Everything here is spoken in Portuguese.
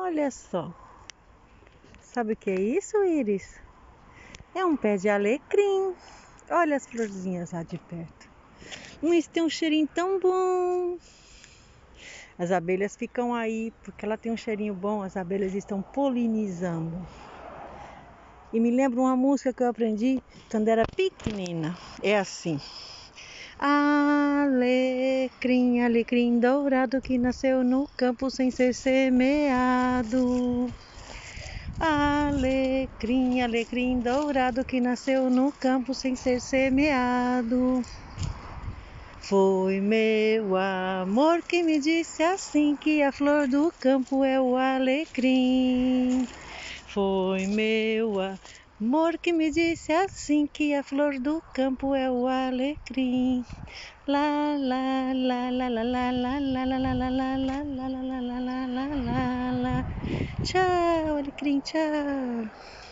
Olha só. Sabe o que é isso, Iris? É um pé de alecrim. Olha as florzinhas lá de perto. Mas tem um cheirinho tão bom. As abelhas ficam aí porque ela tem um cheirinho bom. As abelhas estão polinizando. E me lembra uma música que eu aprendi quando era pequenina. É assim. Alecrim, alecrim dourado que nasceu no campo sem ser semeado. Alecrim, alecrim dourado que nasceu no campo sem ser semeado. Foi meu amor que me disse assim que a flor do campo é o alecrim. Foi meu amor que me disse assim que a flor do campo é o alecrim. Lá lá lá lá lá lá lá lá lá lá lá lá lá lá lá lá lá lá lá. Tchau, alecrim, tchau.